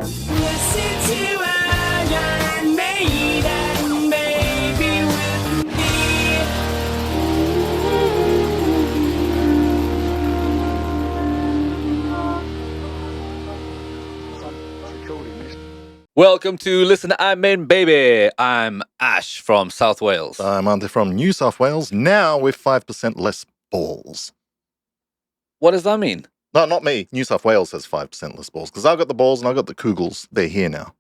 Listen to Iron Maiden, baby, with me. Welcome to Listen to I'm In Baby. I'm Ash from South Wales. I'm Ante from New South Wales, now with 5% less balls. What does that mean? No, not me. New South Wales has 5% less balls, because I've got the balls and I've got the Kugels. They're here now.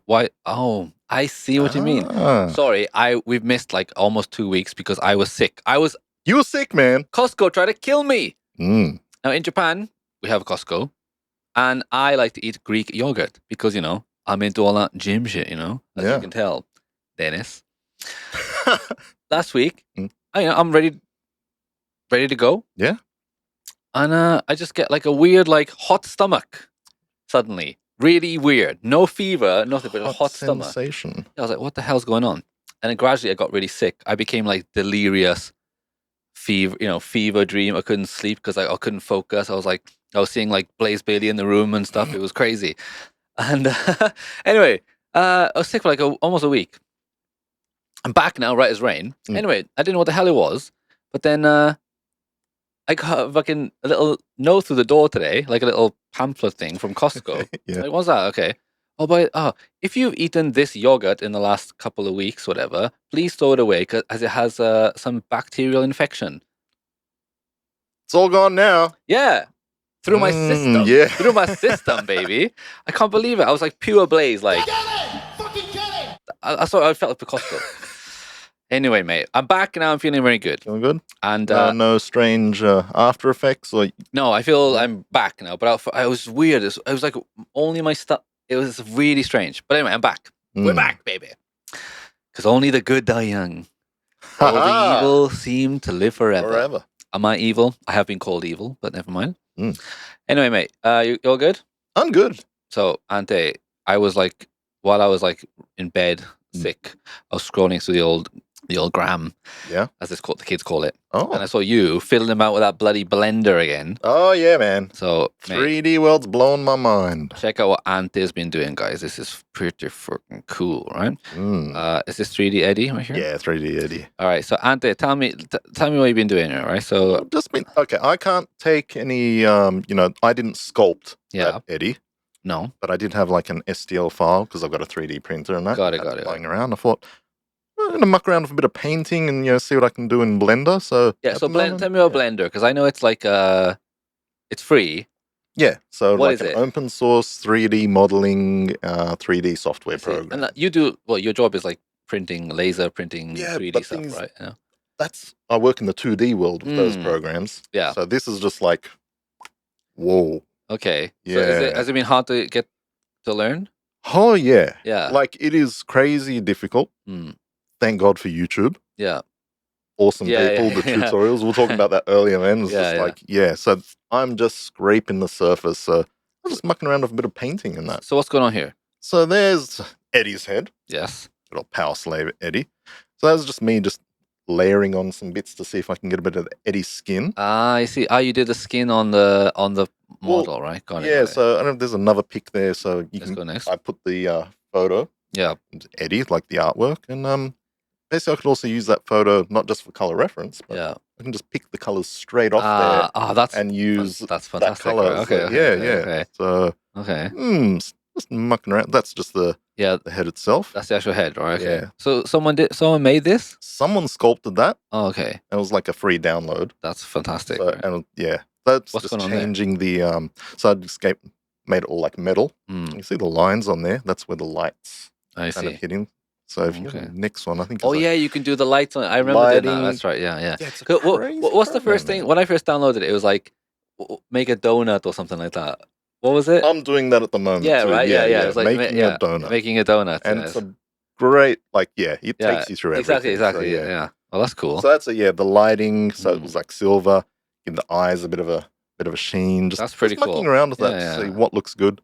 Why? Oh, I see what you mean. Ah. Sorry, we've missed like almost 2 weeks because I was sick. You were sick, man. Costco tried to kill me. Mm. Now in Japan, we have a Costco, and I like to eat Greek yogurt because, I'm into all that gym shit, as Yeah. you can tell, Dennis. Last week, Mm. I'm ready to go. Yeah. And I just get like a weird, like hot stomach suddenly. Really weird. No fever, nothing, but a hot stomach. sensation. I was like, what the hell's going on? And then gradually I got really sick. I became like delirious fever dream. I couldn't sleep because I couldn't focus. I was seeing like Blaze Bailey in the room and stuff. It was crazy. And anyway, I was sick for like almost a week. I'm back now, right as rain. Mm. Anyway, I didn't know what the hell it was. But then I got a little note through the door today, like a little pamphlet thing from Costco. Yeah. Like, what's that? Okay. If you've eaten this yogurt in the last couple of weeks, whatever, please throw it away as it has some bacterial infection. It's all gone now. Yeah. Through my system. Yeah. Through my system, baby. I can't believe it. I was like pure Blaze. Like, I felt like the Costco. Anyway, mate, I'm back now. I'm feeling very good. Feeling good? And no strange after effects? Or... No, I feel I'm back now. But I was weird. It was like only my stuff. It was really strange. But anyway, I'm back. We're back, baby. Because only the good die young. All the evil seem to live forever. Am I evil? I have been called evil, but never mind. Mm. Anyway, mate, you all good? I'm good. So, Ante, while I was like in bed, sick, I was scrolling through the old gram, Yeah. as the kids call it. Oh. And I saw you fiddling about with that bloody blender again. Oh, yeah, man. So, mate, 3D World's blowing my mind. check out what Ante's been doing, guys. This is pretty freaking cool, right? Mm. Is this 3D Eddie right here? Yeah, 3D Eddie. All right. So, Ante, tell me what you've been doing here, right? So, I've just been okay. I can't take any. I didn't sculpt that Eddie, no. but I did have like an STL file because I've got a 3D printer and that. Got it. Lying around, I thought I'm gonna muck around with a bit of painting and see what I can do in Blender. So Yeah. So, tell me about Blender, because I know it's like it's free. Yeah, so What like is an it? open source 3D modeling 3D software program. And you do your job is like laser printing Yeah, 3D but stuff, things- right? Yeah. I work in the 2D world with those Mm. programs. Yeah. So this is just like, whoa. Okay. So Yeah. has it been hard to get to learn? Oh yeah. Yeah. Like it is crazy difficult. Mm. Thank God for YouTube. Yeah. Awesome Yeah, people, yeah, the yeah. tutorials. We were talking about that earlier, man. It's Yeah, just yeah. so I'm just scraping the surface. So I'm just mucking around with a bit of painting and that. So what's going on here? So there's Eddie's head, Yes. little power slave Eddie. So that was just me just layering on some bits to see if I can get a bit of Eddie's skin. I see. You did the skin on the model, right? Got it. Yeah, got it. so I don't know if there's another pic there. So you Let's can go next. I put the photo, Yeah. Eddie, like the artwork, and basically I could also use that photo not just for color reference, but Yeah. I can just pick the colors straight off there That's and use that's that fantastic. color. Right? Okay. So, okay, yeah. Okay. So Okay. just mucking around. That's just the head itself. That's the actual head, right? Okay. Yeah. So someone made this? Someone sculpted that. Oh, okay. It was like a free download. That's fantastic. So, right? and that's What's just going on there? changing the so I just made it all like metal. Mm, You see the lines on there? That's where the lights I kind of see. hitting. So if you go to Okay. the next one, I think. Oh it's yeah, you can do the lights on. I remember doing that. lighting. That's right. Yeah, yeah. Yeah, it's a 'Cause crazy what's the first program, thing? When I first downloaded it, it was like make a donut or something like that. What was it? I'm doing that at the moment. Yeah, too. right. Yeah. It's like making a donut, making a donut. and yes. it's a great it Yeah, takes you through everything. Exactly. So, Yeah. Well, that's cool. So that's the lighting. So it Mm. was like silver, give the eyes a bit of a sheen. Just That's pretty just mucking cool. around with that Yeah, to see yeah. what looks good.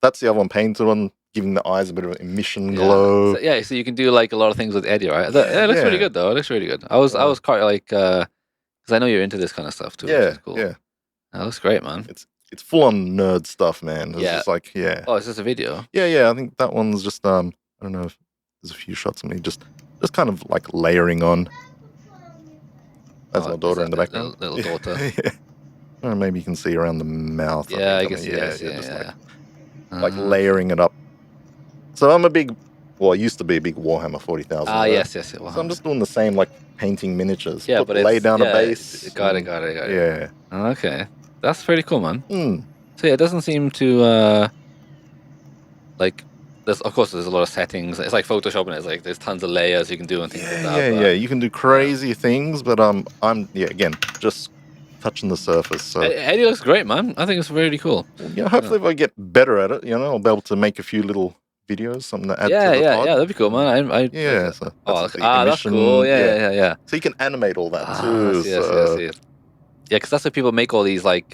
That's the other one painted on, giving the eyes a bit of an emission Yeah. glow. So you can do like a lot of things with Eddie, right? It looks Yeah. really good though. It looks really good. I was quite like Because I know you're into this kind of stuff too, which Yeah, is cool. yeah. That looks great, man. It's full on nerd stuff, man. It's Yeah. just like, yeah. Oh, is this a video? Yeah. I think that one's just I don't know if there's a few shots of me just kind of like layering on. That's my is daughter that in the the background. little daughter? Yeah. Or maybe you can see around the mouth. Yeah, I think, can see. I see. just Yeah. like layering it up. So I'm a big, well, I used to be a big Warhammer 40,000. Yes. So I'm just doing the same, like painting miniatures. Yeah, but lay it's down yeah, a base. Got it. Yeah. Okay, that's pretty cool, man. Mm. So yeah, it doesn't seem to like. There's of course there's a lot of settings. It's like Photoshop, and it's like there's tons of layers you can do and things like that. Yeah. You can do crazy things, but I'm again just touching the surface. So Eddie looks great, man. I think it's really cool. hopefully if I get better at it, I'll be able to make a few little videos, something to add to the pod. Yeah, that'd be cool, man. Yeah, so that's that's cool. Yeah. So you can animate all that I too. see it. Yeah, because that's why people make all these like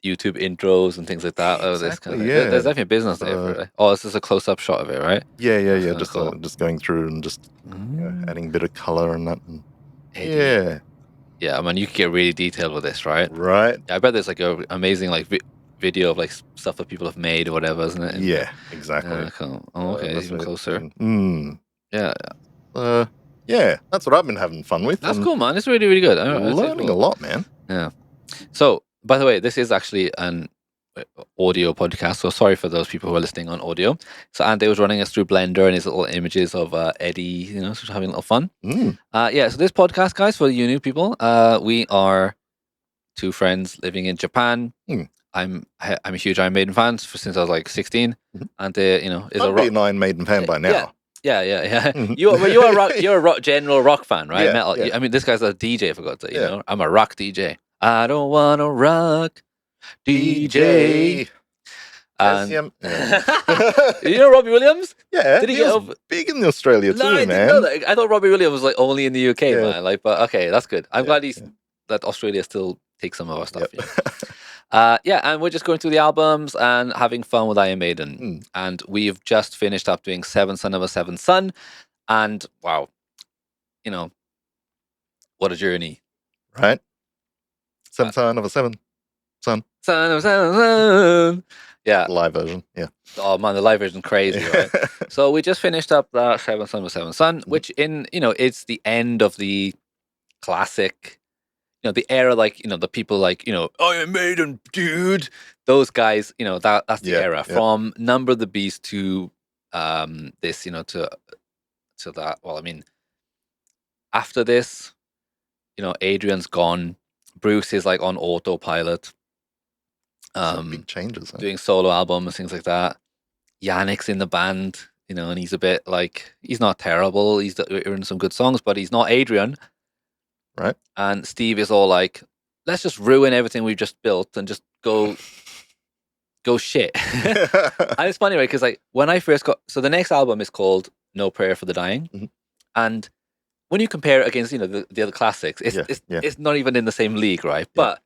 YouTube intros and things like that. Oh, this kind of yeah. There's definitely a business there for it. Oh, this is a close-up shot of it, right? Yeah. That's Just just going through and just adding a bit of color and that. And, Eddie. Yeah, I mean, you could get really detailed with this, right? Right. Yeah, I bet there's like a amazing like video of like stuff that people have made or whatever, isn't it? Yeah, exactly. Cool. Oh, okay, even closer. Yeah. Yeah, that's what I've been having fun with. That's cool, man. It's really, really good. Learning a lot, man. Yeah. So, by the way, this is actually an audio podcast, so sorry for those people who are listening on audio. So Andy was running us through Blender and his little images of Eddie, sort of having a little fun. Yeah, so this podcast, guys, for you new people, we are two friends living in Japan. I'm a huge Iron Maiden fan since I was like 16, and is I'd be an Iron Maiden fan by now. Yeah. You're a general rock fan, right? Yeah, Metal. yeah. I mean, this guy's a DJ, for God's sake. You know, I'm a rock DJ. I don't want to rock DJ. And you know Robbie Williams? Yeah, Did he he get was big in Australia too, I man. didn't know that. I thought Robbie Williams was like only in the UK, Yeah. man. Like, but okay, that's good. I'm glad that Australia still takes some of our stuff. Yeah, and we're just going through the albums and having fun with Iron Maiden. And we've just finished up doing Seventh Son of a Seventh Son. And wow, what a journey. Right? Seventh son of a seventh son. Son of a seventh son. Yeah. Live version. Yeah. Oh man, the live version crazy, right? So we just finished up the Seventh Son of a Seventh Son, which it's the end of the classic, the era, like, the people like, Iron Maiden, dude. Those guys, that's the era from Number of the Beast to this, to that. Well, I mean, after this, Adrian's gone. Bruce is like on autopilot. Some big changes. Huh? Doing solo albums, things like that. Yannick's in the band, and he's a bit like, he's not terrible. He's written some good songs, but he's not Adrian. Right. And Steve is all like, let's just ruin everything we've just built and just go shit. And it's funny, right? Because like when I first so the next album is called No Prayer for the Dying. And when you compare it against, the other classics, it's not even in the same league, right? But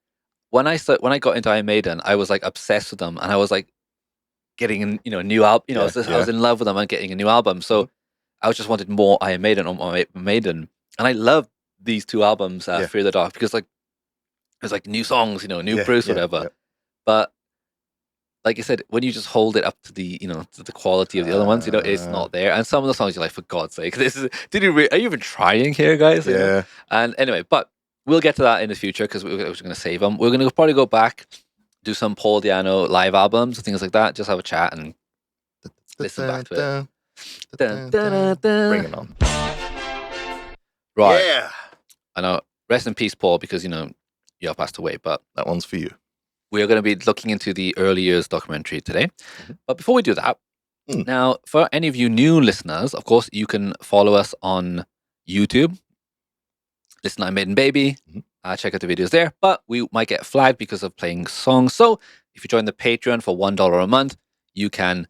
when I got into Iron Maiden, I was like obsessed with them, and I was like getting a new album. I was in love with them and getting a new album. So I just wanted more Iron Maiden on Maiden, and I loved these two albums, Fear the Dark, because like there's like new songs, new Bruce, whatever. Yeah. But like I said, when you just hold it up to the, to the quality of the other ones, it's not there. And some of the songs you're like, for God's sake, are you even trying here, guys? Yeah. And anyway, but we'll get to that in the future because we're going to save them. We're going to probably go back, do some Paul Di'Anno live albums and things like that. Just have a chat and listen back to it. Bring it on. Right. Yeah. I know. Rest in peace, Paul, because, you have passed away. But that one's for you. We are going to be looking into the early years documentary today. But before we do that, now, for any of you new listeners, of course, you can follow us on YouTube. Listen, I Maiden Baby. Check out the videos there. But we might get flagged because of playing songs. So if you join the Patreon for $1 a month, you can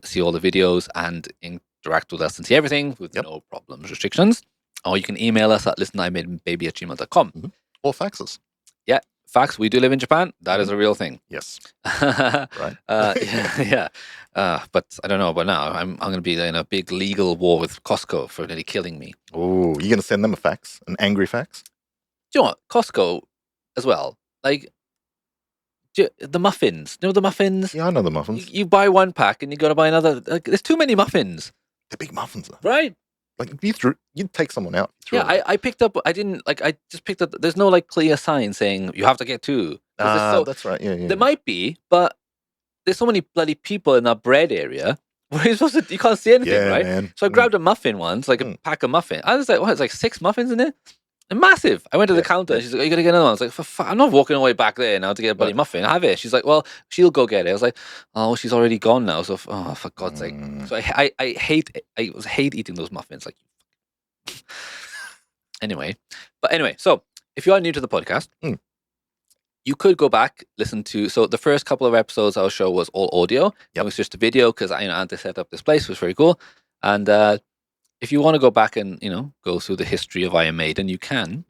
see all the videos and interact with us and see everything with no problems, restrictions. Or you can email us at listenimaidenbaby@gmail.com. Or fax us. Yeah. Facts, we do live in Japan. That is a real thing. Yes. Right. Yeah. But I don't know. But now I'm going to be in a big legal war with Costco for nearly killing me. Oh, you're going to send them a fax? An angry fax? you know what? Costco as well. Like the muffins. You know the muffins? Yeah, I know the muffins. You buy one pack and you got to buy another. Like, there's too many muffins, They're big muffins, though. right? Like you'd take someone out. Yeah, I picked up. I didn't like. I just picked up. There's no like clear sign saying you have to get two. 'Cause there's so, That's right. Yeah, yeah. there might be, but there's so many bloody people in that bread area. Where you supposed to? You can't see anything, Yeah, right? man. So I grabbed a muffin once, like a pack of muffin. I was like, what? It's like 6 muffins in it. And massive. I went to the counter. And she's like, "Are you gonna get another one?" I was like, I'm not walking away back there now to get a bloody muffin. I have it. She's like, "Well, she'll go get it." I was like, "Oh, she's already gone now." So, for God's sake. So I hate eating those muffins. Like, anyway. So if you are new to the podcast, you could go back, listen to. So the first couple of episodes our show was all audio. It was just a video because I had to set up this place. It was very cool. And if you want to go back and go through the history of Iron Maiden, you can.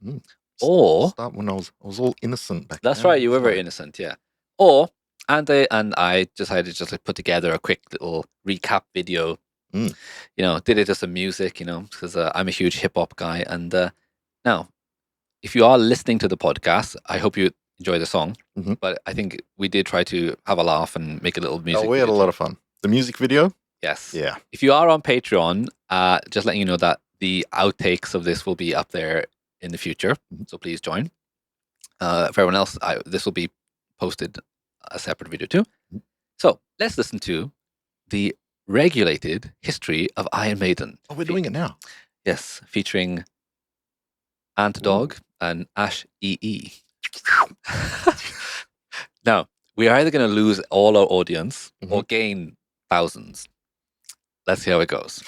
Or start when I was all innocent back that's then. right, you were very innocent, yeah. Or Andy and I decided just to put together a quick little recap video. Did it just some music, because I'm a huge hip hop guy. And now, if you are listening to the podcast, I hope you enjoy the song. But I think we did try to have a laugh and make a little music. Oh, we had a lot of fun. The music video. Yes. Yeah. If you are on Patreon, just letting you know that the outtakes of this will be up there in the future. So please join. For everyone else, this will be posted a separate video too. So let's listen to the regulated history of Iron Maiden. Oh, we're doing it now. Yes, featuring Ant Dog and Ash EE. Now, we are either going to lose all our audience or gain thousands. Let's see how it goes.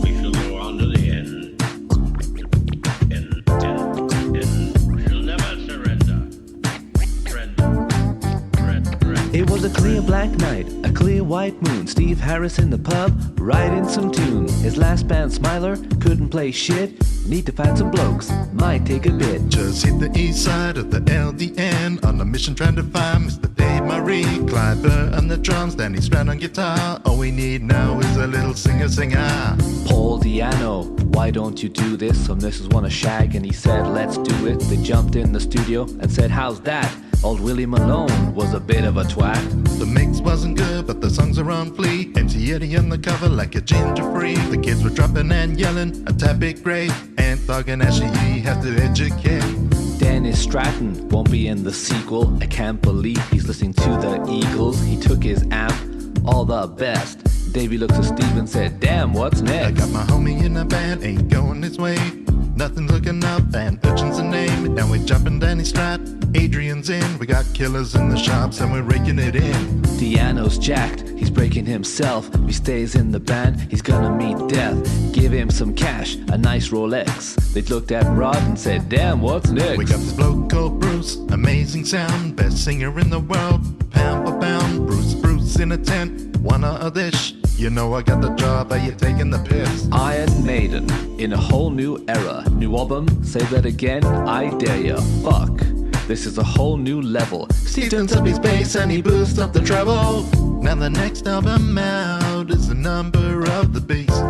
We shall go on to the end. We shall never surrender. It was a clear black night, a clear white moon. Steve Harris in the pub, writing some tune. His last band, Smiler, couldn't play shit. Need to find some blokes, might take a bit. Just hit the east side of the LDN on a mission trying to find Mr. Dave Murray. Clyde Burr on the drums, Danny Strand on guitar. All we need now is a little singer. Paul Diano, why don't you do this? Some missus wanna shag and he said, let's do it. They jumped in the studio and said, how's that? Old Willie Malone was a bit of a twat. The mix wasn't good, but the songs are on fleek. MC Eddie on the cover like a ginger free. The kids were dropping and yelling, a tad bit great. And Thug and Ashley have to educate. Dennis Stratton won't be in the sequel. I can't believe he's listening to the Eagles. He took his amp, all the best. Davey looks at Steve and said, damn, what's next? I got my homie in the band, ain't going his way. Nothing's looking up, and Urchin's the name. Now we're jumping Danny Strat, Adrian's in. We got killers in the shops, and we're raking it in. Diano's jacked, he's breaking himself. If he stays in the band, he's gonna meet death. Give him some cash, a nice Rolex. They looked at Rod and said, damn, what's next? We got this bloke called Bruce, amazing sound, best singer in the world, pound for pound. Bruce in a tent, wanna a dish. You know I got the job, are you taking the piss? Iron Maiden, in a whole new era. New album, say that again, I dare ya. Fuck, this is a whole new level. Steve turns up his bass and he boosts up the treble. Now the next album out is the number of the beast.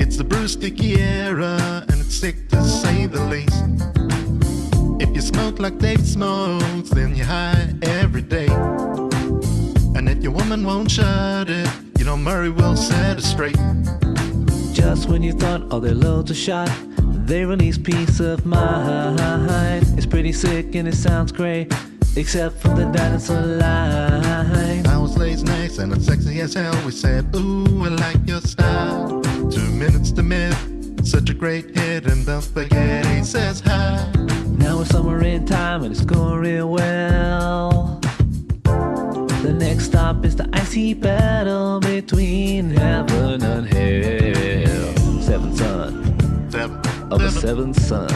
It's the Bruce Dickey era, and it's sick to say the least. If you smoke like Dave smokes, then you're high every day. And if your woman won't shut it, you know Murray will set it straight. Just when you thought, oh, they're loads of shot, they release Peace of Mind. It's pretty sick and it sounds great, except for the dinosaur line. Hours lays nice and it's sexy as hell. We said, ooh, I like your style. 2 minutes to mid, such a great hit, and don't forget he says hi. Now we're somewhere in time and it's going real well. The next stop is the icy battle between heaven and hell. Seventh son of a seventh son.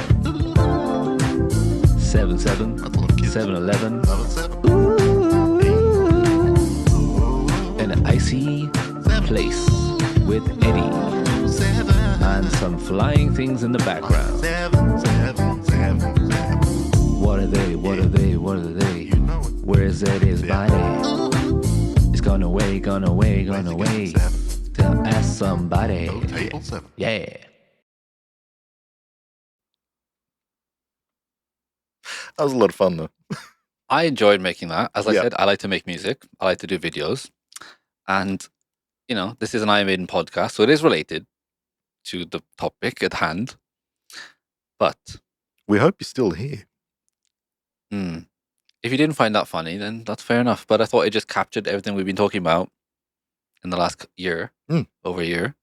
7-7, 7-11. In an icy place with Eddie and some flying things in the background. What are they? What are they? What are they? Where is Eddie? gonna wait, gonna wait, Where's gonna it going? wait. 7. To ask somebody. Oh, table 7. Yeah. That was a lot of fun, though. I enjoyed making that. As I Yeah. said, I like to make music. I like to do videos. And, this is an Iron Maiden podcast, so it is related to the topic at hand. But We hope you're still here. if you didn't find that funny, then that's fair enough. But I thought it just captured everything we've been talking about in the last year, over a year.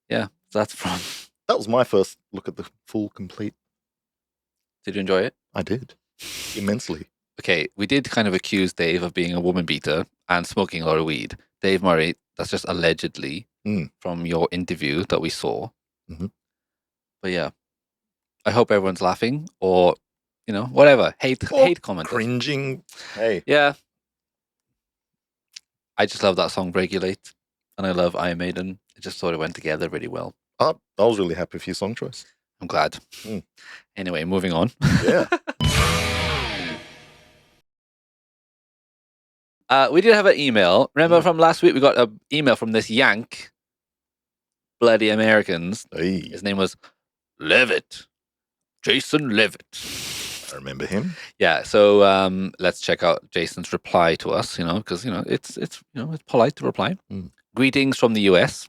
Yeah, that's from. That was my first look at the full complete. Did you enjoy it? I did. Immensely. Okay, we did kind of accuse Dave of being a woman beater and smoking a lot of weed. Dave Murray, that's just allegedly from your interview that we saw. Mhm. But yeah, I hope everyone's laughing or, whatever. Hate commenters. Cringing. Hey. Yeah. I just love that song, Regulate. And I love Iron Maiden. I just thought it went together really well. I was really happy with your song choice. I'm glad. Anyway, moving on. Yeah. We did have an email. Remember from last week, we got an email from this Yank. Bloody Americans. Hey, His name was Levitt. Jason Levitt. I remember him. Yeah, so let's check out Jason's reply to us, because it's polite to reply. Greetings from the US.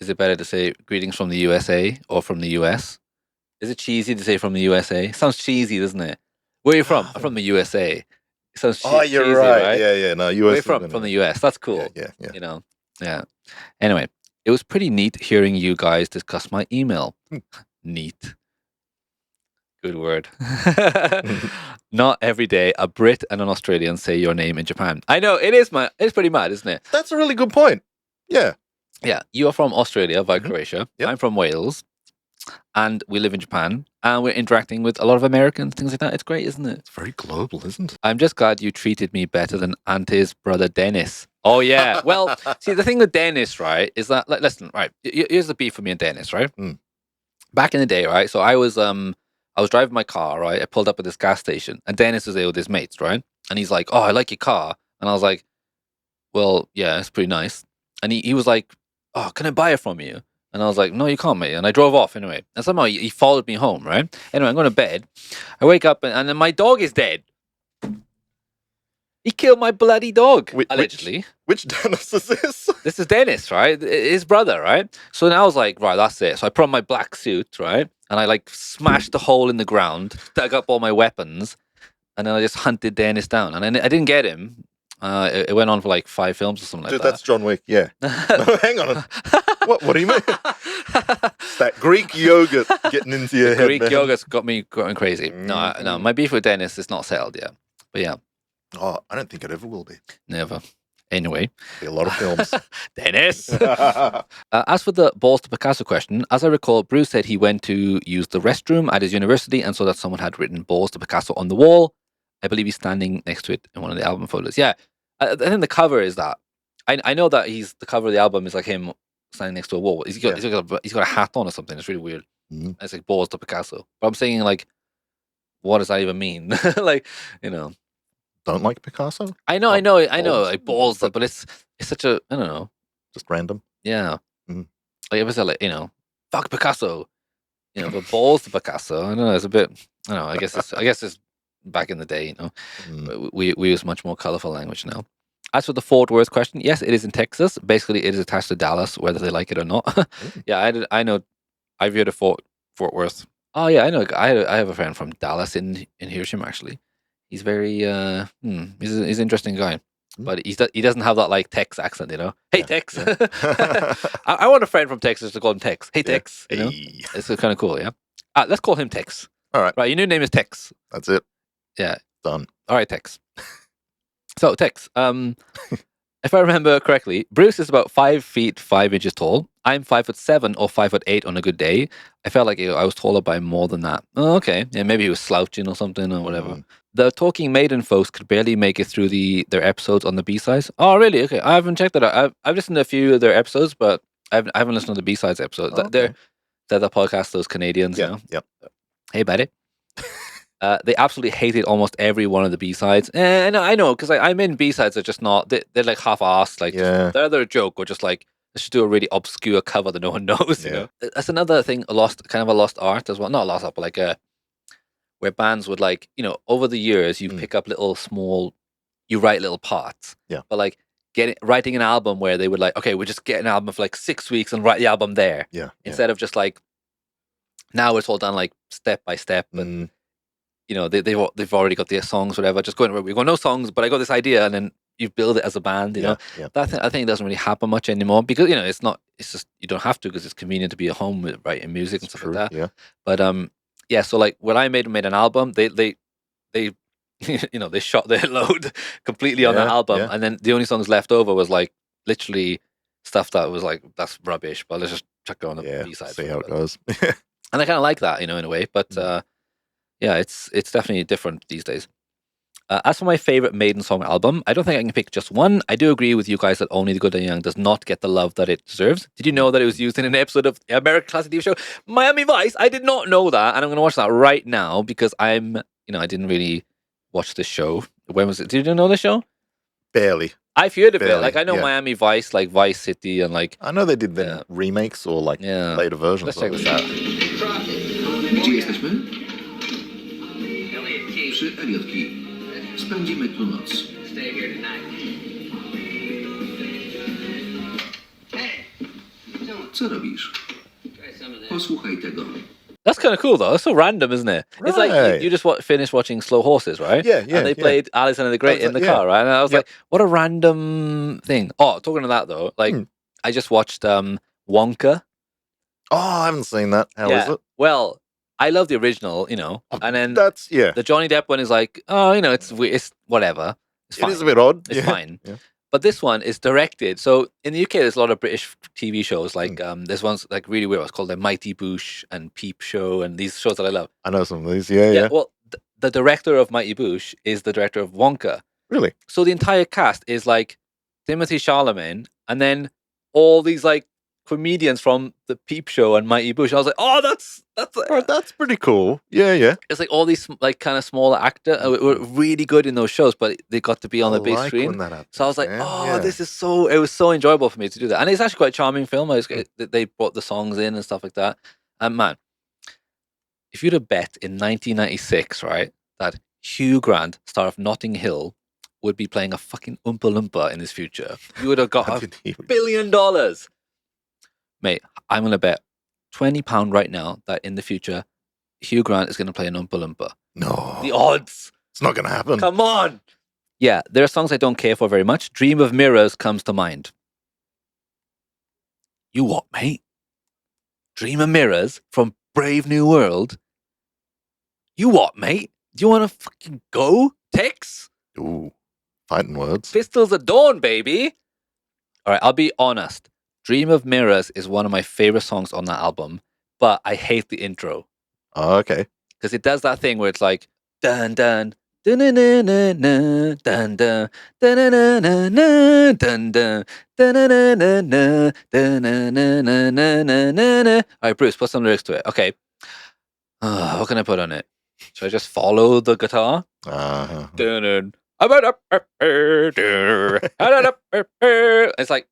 Is it better to say greetings from the USA or from the US? Is it cheesy to say from the USA? Sounds cheesy, doesn't it? Where are you from? I'm from the USA. It sounds You're cheesy, right. Yeah. No, US. Where are you from the US. That's cool. Yeah. Yeah. Anyway, it was pretty neat hearing you guys discuss my email. Neat. Good word. Not every day a Brit and an Australian say your name in Japan. I know, it's pretty mad, isn't it? That's a really good point. Yeah. Yeah, you are from Australia via Croatia. Yep. I'm from Wales. And we live in Japan. And we're interacting with a lot of Americans, things like that. It's great, isn't it? It's very global, isn't it? I'm just glad you treated me better than Auntie's brother Dennis. Oh, yeah. Well, see, the thing with Dennis, right, is that, listen, right, here's the beef for me and Dennis, right? Back in the day, right, so I was driving my car, right? I pulled up at this gas station, and Dennis was there with his mates, right? And he's like, "Oh, I like your car," and I was like, "Well, yeah, it's pretty nice." And he was like, "Oh, can I buy it from you?" And I was like, "No, you can't, mate." And I drove off anyway. And somehow he followed me home, right? Anyway, I'm going to bed. I wake up, and then my dog is dead. He killed my bloody dog, allegedly. Which Dennis is this? This is Dennis, right? His brother, right? So then I was like, right, that's it. So I put on my black suit, right? And I smashed the hole in the ground, dug up all my weapons, and then I just hunted Dennis down. And I didn't get him. It went on for 5 films or something like Dude, that. that's John Wick, yeah. No, hang on. What do you mean? It's that Greek yogurt getting into your head, Greek man. yogurt's got me going crazy. No, my beef with Dennis is not settled yet. But yeah, Oh, I don't think it ever will be. never. Anyway, Be a lot of films. Dennis. As for the balls to Picasso question, as I recall, Bruce said he went to use the restroom at his university and saw that someone had written balls to Picasso on the wall. I believe he's standing next to it in one of the album photos. Yeah, I think the cover is that. I know that the cover of the album is him standing next to a wall. He's got a hat on or something. It's really weird. It's like balls to Picasso. But I'm saying what does that even mean? Don't like Picasso? I know, balls? balls, but it's such a, I don't know. Just random. Yeah. Mhm. It was fuck Picasso. But balls to Picasso. I don't know. It's a bit. I don't know. I guess it's back in the day. We use much more colorful language now. As for the Fort Worth question, yes, it is in Texas. Basically, it is attached to Dallas, whether they like it or not. Yeah, I know. I've heard of Fort Worth. Oh yeah, I know. I have a friend from Dallas in Hiroshima actually. He's very he's an interesting guy. But he doesn't have that Tex accent, Hey, Tex. I want a friend from Texas to call him Tex. Hey, Tex. Hey. It's kind of cool, yeah. Let's call him Tex. All right. Right, your new name is Tex. That's it. Yeah. Done. All right, Tex. So, Tex, if I remember correctly, Bruce is about 5 feet 5 inches tall. I'm 5'7" or 5'8" on a good day. I felt like I was taller by more than that. Oh, okay. Yeah, maybe he was slouching or something or whatever. The Talking Maiden folks could barely make it through their episodes on the B-sides. Oh, really? Okay. I haven't checked that out. I've listened to a few of their episodes, but I haven't listened to the B-sides episodes. Okay. They're the podcast, those Canadians, Yeah. Yep. Hey, buddy. They absolutely hated almost every one of the B-sides. And I know, because I'm in B-sides are just not, they're like half-assed, like Yeah. they're either a joke or just like, let's just do a really obscure cover that no one knows, you Yeah. know? That's another thing, a lost art as well. Not a lost art, but like where bands would like, you know, over the years, you pick up little small, you write little parts. Yeah. But like writing an album where they would like, okay, we'll just get an album for like 6 weeks and write the album there. Yeah. Instead of just like, now it's all done like step by step and you know they've already got their songs, whatever. Just going, we've got no songs, but I got this idea, and then you build it as a band. You know, Yeah. I think it doesn't really happen much anymore because you know it's just you don't have to because it's convenient to be at home with writing music and stuff True. like that. Yeah. But yeah. So like when I made an album, they you know they shot their load completely on that album, yeah. and then the only songs left over was like literally stuff that was like that's rubbish, but let's just chuck it on the B-side. See how it goes. And I kind of like that, you know, in a way. But yeah, it's definitely different these days. As for my favorite Maiden song album, I don't think I can pick just one. I do agree with you guys that Only the Good and Young does not get the love that it deserves. Did you know that it was used in an episode of the American classic TV show Miami Vice? I did not know that, and I'm going to watch that right now because I didn't really watch this show. When was it? Did you know the show? Barely. I've heard of it. Barely, Like I know yeah. Miami Vice, like Vice City, and like I know they did the remakes or like later versions. Let's check of this it. out. Gdzie jesteśmy? Przy Eliotki. Spędzimy tu noc. Co robisz? Posłuchaj tego. That's kind of cool, though. It's so random, isn't it? It's like Right. you just finished watching Slow Horses, right? Yeah, And they yeah. played Alexander the Great was in the like- car, right? And I was Yep. like, what a random thing. Oh, talking of that, though, like, I just watched Wonka. Oh, I haven't seen that. How is it? Well, I love the original, you know, and then That's the Johnny Depp one is like, oh, you know, it's whatever. It's It fine. is a bit odd. It's yeah. fine. Yeah. But this one is directed. So in the UK, there's a lot of British TV shows. Like there's ones like really weird. It's called the Mighty Boosh and Peep Show, and these shows that I love. I know some of these. Yeah. Well, the director of Mighty Boosh is the director of Wonka. Really? So the entire cast is like Timothy Chalamet, and then all these like comedians from the Peep Show and Mighty Boosh. I was like, oh, that's Right, that's pretty cool. Yeah. it's like all these like kind of smaller actors were really good in those shows, but they got to be on the big like screen. when that happens, So I was like, man. oh, Yeah. this is it was so enjoyable for me to do that. And it's actually quite a charming film. They brought the songs in and stuff like that. And man, if you'd have bet in 1996, right, that Hugh Grant, star of Notting Hill, would be playing a fucking Oompa Loompa in his future, you would have got How $1 did he- billion. Mate, I'm going to bet £20 right now that in the future, Hugh Grant is going to play an Oompa Loompa. No, The odds. it's not going to happen. Come on. Yeah, there are songs I don't care for very much. Dream of Mirrors comes to mind. You what, mate? Dream of Mirrors from Brave New World? You what, mate? Do you want to fucking go? Tex? Ooh, fighting words. Pistols at Dawn, baby. All right, I'll be honest. Dream of Mirrors is one of my favorite songs on that album, but I hate the intro Oh, okay. because it does that thing where it's like dun dun dun dun dun dun dun dun dun dun dun dun dun dun dun dun. All right, Bruce, put some lyrics to it. Okay, what can I put on it? Should I just follow the guitar? Uh-huh. It's like,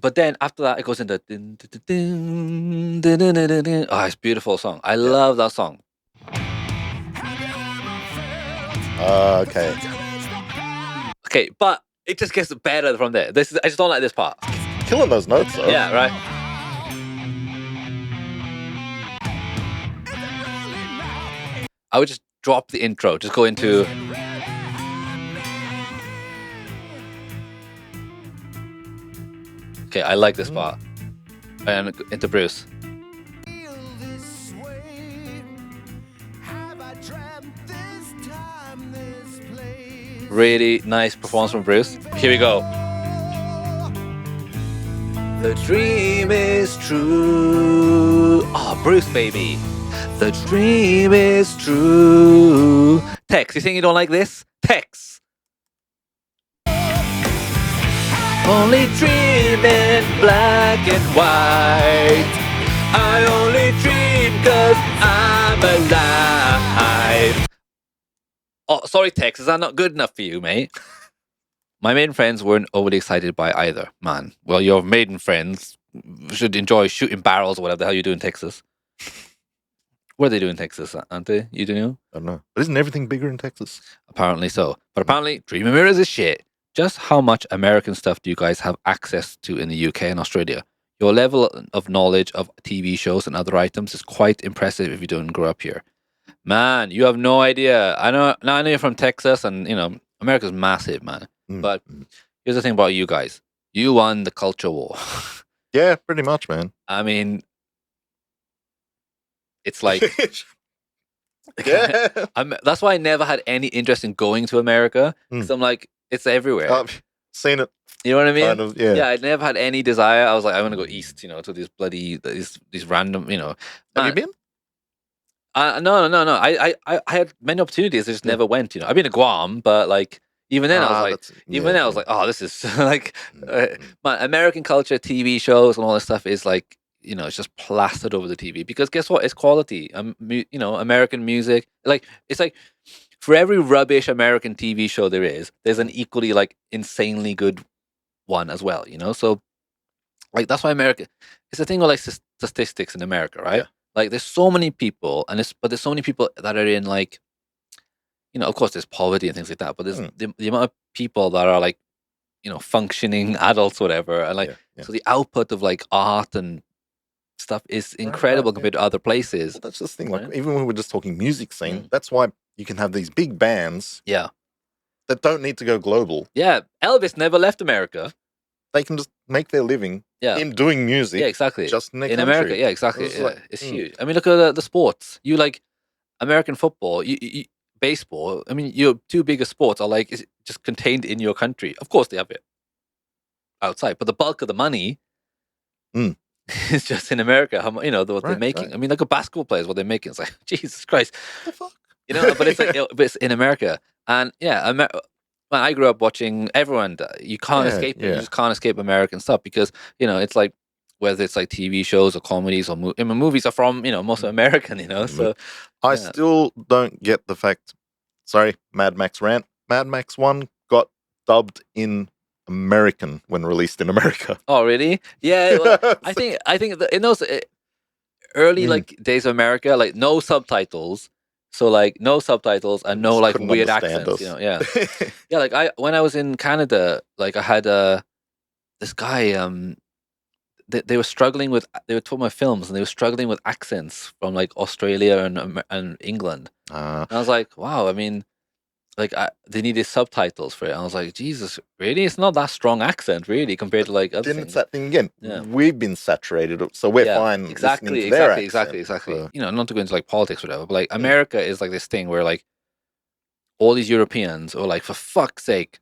but then after that, it goes into. Oh, it's a beautiful song. I love that song. Okay. Okay, but it just gets better from there. I just don't like this part. Killing those notes, though. Yeah, right. I would just drop the intro, just go into. Okay, I like this part. And into Bruce. Really nice performance from Bruce. Here we go. The dream is true. Oh, Bruce, baby. The dream is true. Tex, you think you don't like this? Tex. Only dream in black and white. I only dream 'cause I'm alive. Oh, sorry, Texas, are not good enough for you, mate. My Maiden friends weren't overly excited by either, man. Well, your Maiden friends should enjoy shooting barrels or whatever the hell you do in Texas. What do they do in Texas, aren't they? You do know? I don't know. But isn't everything bigger in Texas? Apparently so. But apparently, Dream Mirrors is shit. Just how much American stuff do you guys have access to in the UK and Australia? Your level of knowledge of TV shows and other items is quite impressive if you don't grow up here. Man, you have no idea. I know you're from Texas, and America's massive, man. Mm, But mm. here's the thing about you guys. You won the culture war. Yeah, pretty much, man. I mean, it's like yeah. that's why I never had any interest in going to America, because I'm like, it's everywhere. I've seen it. You know what I mean? Kind of, yeah. Yeah, I never had any desire. I was like, I want to go east, to these bloody these random, Have you been? No. I had many opportunities. I just never went. I've been to Guam, but like even then, I was like, oh, this is like, man, American culture, TV shows, and all this stuff is like, it's just plastered over the TV. Because guess what? It's quality. American music. Like it's like for every rubbish American TV show there is, there's an equally like insanely good one as well. So like that's why America. It's the thing with like statistics in America, right? Yeah. Like there's so many people, but there's so many people that are in like, of course there's poverty and things like that, but there's the amount of people that are like, functioning adults, whatever, and like so the output of like art and stuff is incredible compared to other places. Well, that's just the thing. Like even when we're just talking music scene, that's why you can have these big bands. Yeah. That don't need to go global. Yeah, Elvis never left America. They can just make their living in doing music. Yeah, exactly. Just in their country. America. Yeah, exactly. It's huge. I mean, look at the sports. You like American football, you baseball. I mean, your two biggest sports are like just contained in your country. Of course, they have it outside, but the bulk of the money is just in America. How what they're making? Right. I mean, like a basketball players, what they're making. It's like Jesus Christ. What the fuck? But it's like but it's in America, and when I grew up watching everyone, you can't escape it. You just can't escape American stuff because it's like whether it's like TV shows or comedies or movies are from most American. So I still don't get the fact. Sorry, Mad Max rant. Mad Max 1 got dubbed in American when released in America. Oh really? Yeah. Well, I think in those early like days of America, like no subtitles. So like no subtitles and no like weird accents, yeah. Yeah, like when I was in Canada, like I had this guy they were struggling with they were talking about films and they were struggling with accents from like Australia and England. And I was like, wow, I mean like they needed subtitles for it. And I was like, Jesus, really? It's not that strong accent, really, compared to like other things. It's that thing again. Yeah. We've been saturated, so we're fine. Exactly. So. Not to go into like politics or whatever, but like America is like this thing where like all these Europeans are like, for fuck's sake,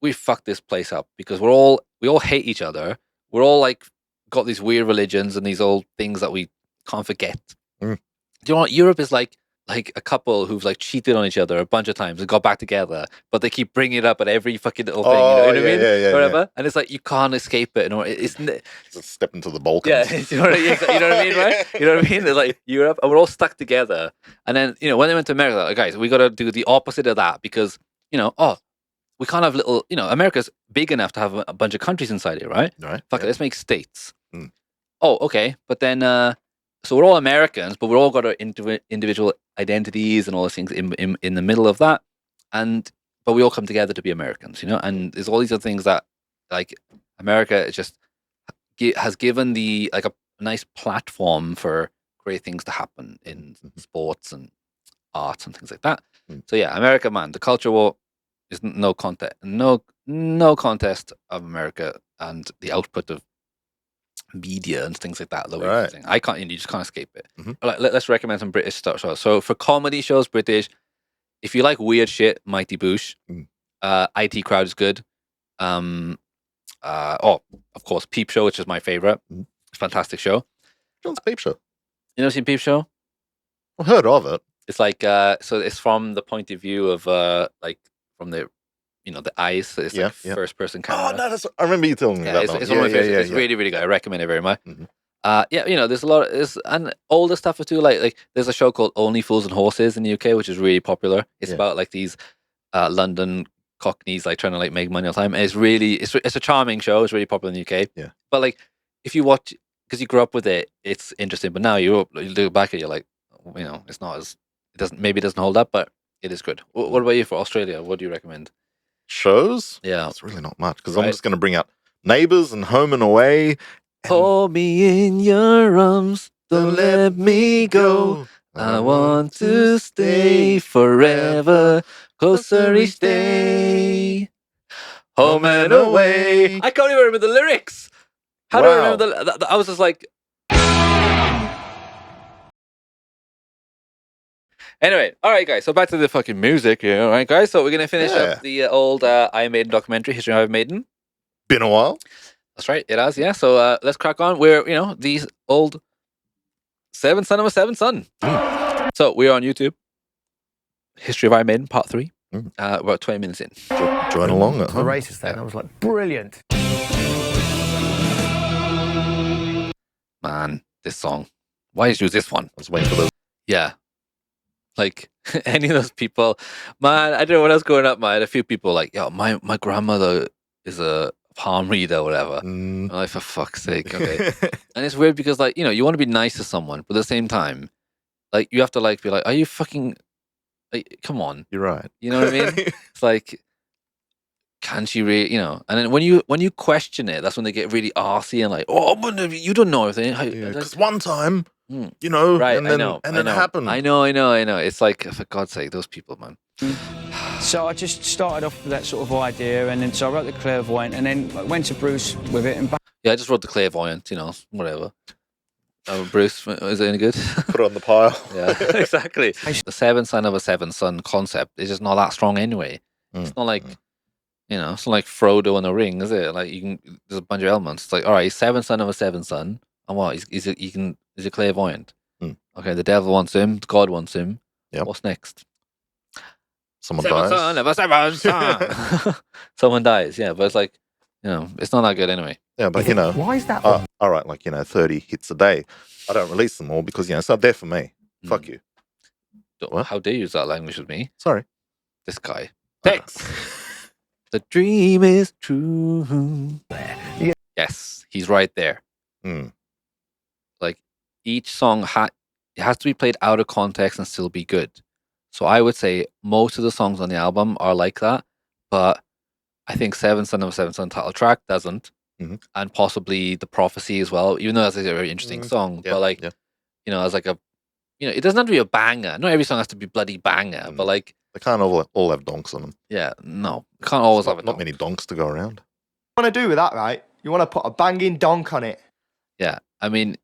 we fucked this place up because we all hate each other. We're all like got these weird religions and these old things that we can't forget. Do you know what? Europe is like a couple who've like cheated on each other a bunch of times and got back together, but they keep bringing it up at every fucking little thing. You know what I mean? Yeah, whatever. And it's like you can't escape it. It's just step into the Balkans. Yeah, you know what I mean, right? You know what I mean? It's like Europe, and we're all stuck together. And then when they went to America, like, guys, we got to do the opposite of that because we can't have little. America's big enough to have a bunch of countries inside it, right? Right. Fuck it, let's make states. Oh, okay, but then. So we're all Americans, but we're all got our individual identities and all those things in the middle of that, but we all come together to be Americans, And there's all these other things that, like, America just has given like a nice platform for great things to happen in sports and arts and things like that. So yeah, America, man, the culture war is no contest of America and the output of media and things like that. I can't. You just can't escape it. Let's recommend some British stuff. So for comedy shows, British. If you like weird shit, Mighty Boosh. IT Crowd is good. Of course, Peep Show, which is my favorite. Fantastic show. John's Peep Show. You never seen Peep Show? I've heard of it. It's like so it's from the point of view of like from the the eyes. So it's like first person camera. Oh no, I remember you telling me about that. It's one of my favorites. It's really, really good. I recommend it very much. Yeah, there's a lot of and older stuff too. Like there's a show called Only Fools and Horses in the UK, which is really popular. It's Yeah. about like these London cockneys like trying to like make money all the time. And it's a charming show. It's really popular in the UK. Yeah. But like if you watch because you grew up with it, it's interesting. But now you look back at it, you're like, it's not as it doesn't hold up, but it is good. What about you for Australia? What do you recommend? Shows? Yeah. It's really not much because I'm Right. just going to bring out Neighbours and Home and Away. Hold me in your arms, don't let me go. I want to stay forever, closer each day. Home and away. I can't even remember the lyrics. How do I Wow. remember I was just like. Anyway, all right, guys. So back to the fucking music here, all right, guys. So we're gonna finish Yeah. up the old Iron Maiden documentary, History of Iron Maiden. Been a while. That's right, it has. Yeah. So let's crack on. We're these old seven son of a seven son. So we're on YouTube. History of Iron Maiden, Part 3. About 20 minutes in. Join along at The home. races then. I was like, brilliant. Man, this song. Why did you use this one? I was waiting for those. Yeah. Like any of those people. Man, I don't know when I was growing up, man, I had a few people like, yo, my grandmother is a palm reader or whatever. I'm like, for fuck's sake, okay. And it's weird because like, you want to be nice to someone, but at the same time, like you have to like be like, are you fucking like, come on. You're right. You know what I mean? It's like, can she really, and then when you question it, that's when they get really arsy and like, oh, but you don't know everything. Because one time, Right, and then, I know. and then I it know, happened. I know. It's like, for God's sake, those people, man. So I just started off with that sort of idea, and then so I wrote the Clairvoyant, and then I went to Bruce with it, and Yeah, I just wrote the Clairvoyant, whatever. Bruce, is it any good? Put it on the pile. Yeah, exactly. The seven son of a seven son concept is just not that strong anyway. It's not like, it's not like Frodo and the ring, is it? Like there's a bunch of elements. It's like, all right, he's seven son of a seven son, and what? He's a clairvoyant. Okay, the devil wants him, God wants him. Yep. What's next? Someone Seven dies. son of a seven son. Someone dies, yeah, but it's like, it's not that good anyway. Yeah, but Why is that? all right, like 30 hits a day. I don't release them all because it's not there for me. Fuck you. What? How dare you use that language with me? Sorry. This guy. Thanks. The dream is true. Yeah. Yes, he's right there. Like each song it has to be played out of context and still be good. So I would say most of the songs on the album are like that, but I think Seven Son of a Seven Son title track doesn't, and possibly The Prophecy as well. Even though that's a very interesting song, but like as like a it doesn't have to be a banger. Not every song has to be bloody banger, but like They can't all have donks on them. yeah, no, can't always have it. Not many donks to go around. What you want to do with that, right? You want to put a banging donk on it. Yeah, I mean,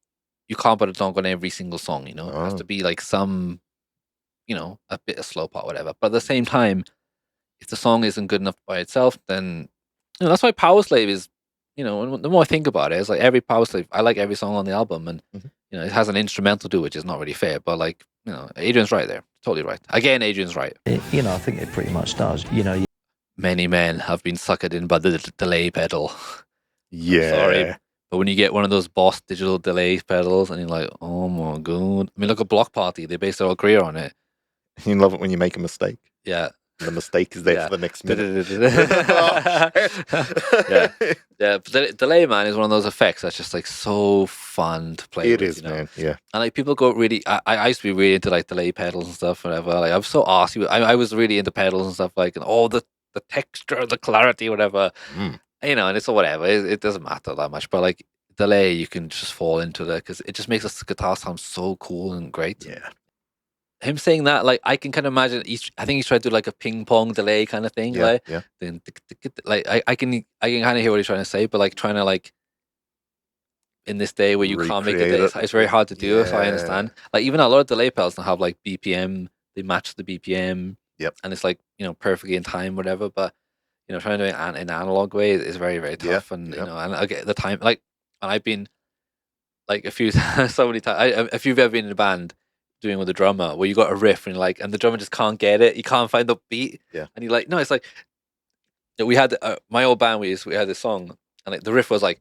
you can't put a donk on every single song. It has to be like some, a bit of slow part, whatever. But at the same time, if the song isn't good enough by itself, then that's why Power Slave is. The more I think about it, it's like every Power Slave. I like every song on the album, and it has an instrumental too, which is not really fair. But like, Adrian's right there, totally right. Again, Adrian's right. I think it pretty much does. Many men have been suckered in by the delay pedal. Yeah. Sorry. But when you get one of those Boss digital delay pedals and you're like, oh my God. I mean, look at Block Party. They based their whole career on it. You love it when you make a mistake. Yeah. The mistake is there for the next minute. Yeah. But delay, man, is one of those effects that's just like so fun to play It with, is, man. Yeah. And like people go really, I used to be really into like delay pedals and stuff, whatever. Like I'm so arsy. I was really into pedals and stuff like, and all the texture, the clarity, whatever. And it's whatever. It doesn't matter that much. But like delay, you can just fall into that because it just makes the guitar sound so cool and great. Yeah. Him saying that, like, I can kind of imagine. I think he's trying to do like a ping pong delay kind of thing. Yeah. Like, Yeah. then, like, I can kind of hear what he's trying to say, but like trying to like in this day where you can't make Recreate it, it's very hard to do. So I Yeah. understand. Like even a lot of delay pedals don't have like BPM. They match the BPM. Yep. And it's like perfectly in time, whatever. But trying to do it in an analog way is very, very Yeah, tough. And yep. and I get the time. Like, and I've been like a few so many times. If you've ever been in a band doing with a drummer where you got a riff and and the drummer just can't get it, you can't find the beat. Yeah. And you're like, no, it's like we had my old band. We had this song, and like, the riff was like,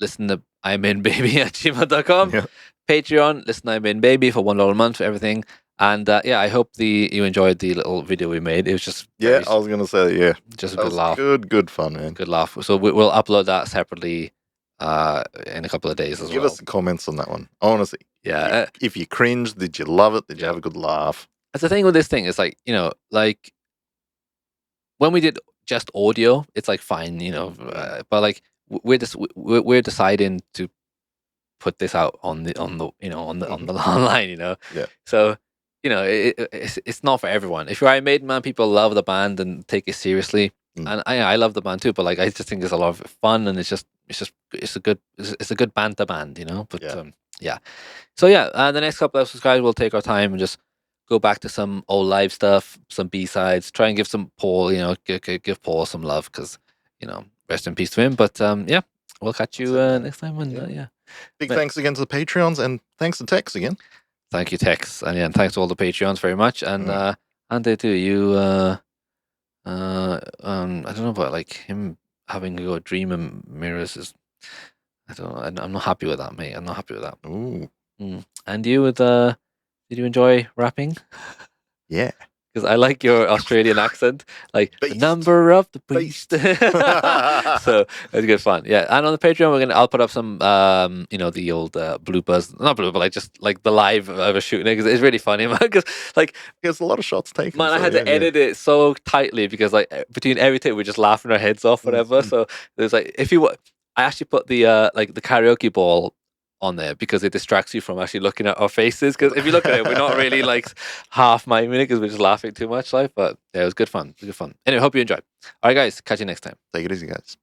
listen to I'm in baby at gmail.com. Yeah. Patreon, listen I'm in baby for $1 a month for everything. And yeah, I hope you enjoyed the little video we made. It was just Yeah, I was gonna say just a that good was laugh. good fun, man. Good laugh. So we'll upload that separately in a couple of days as Give well. us the comments on that one. Honestly, Yeah. if you cringed, did you love it? Did you have a good laugh? That's the thing with this thing. It's like, like when we did just audio, it's like fine, but like we're deciding to put this out on the on the online, Yeah. So it's not for everyone. If you're Iron Maiden man, people love the band and take it seriously, and I love the band too. But like I just think there's a lot of fun, and it's a good banter band, But Yeah. So yeah, the next couple episodes, guys, we'll take our time and just go back to some old live stuff, some B-sides, try and give some Paul, give Paul some love because, rest in peace to him. But yeah, we'll catch you next time. And yeah. Big thanks again to the Patreons, and thanks to Tex again. Thank you, Tex, and yeah, and thanks to all the Patreons very much. And and they do you. I don't know about like him having to go dream in mirrors is. I don't know. I'm not happy with that, mate. I'm not happy with that. Ooh. And you with did you enjoy rapping? Yeah. Because I like your Australian accent, like the number of the beast. So it's good fun. Yeah, and on the Patreon, I'll put up some, the old bloopers, not bloopers, like just like the live of a shooting it because it's really funny, man. Because like there's a lot of shots taken. Man, I had to edit it so tightly because like between every take we're just laughing our heads off, whatever. So there's like I actually put the like the karaoke ball on there because it distracts you from actually looking at our faces. Because if you look at it, we're not really like half miming it because we're just laughing too much. Like, but yeah, it was good fun. It was good fun. Anyway, hope you enjoyed. All right, guys, catch you next time. Take it easy, guys.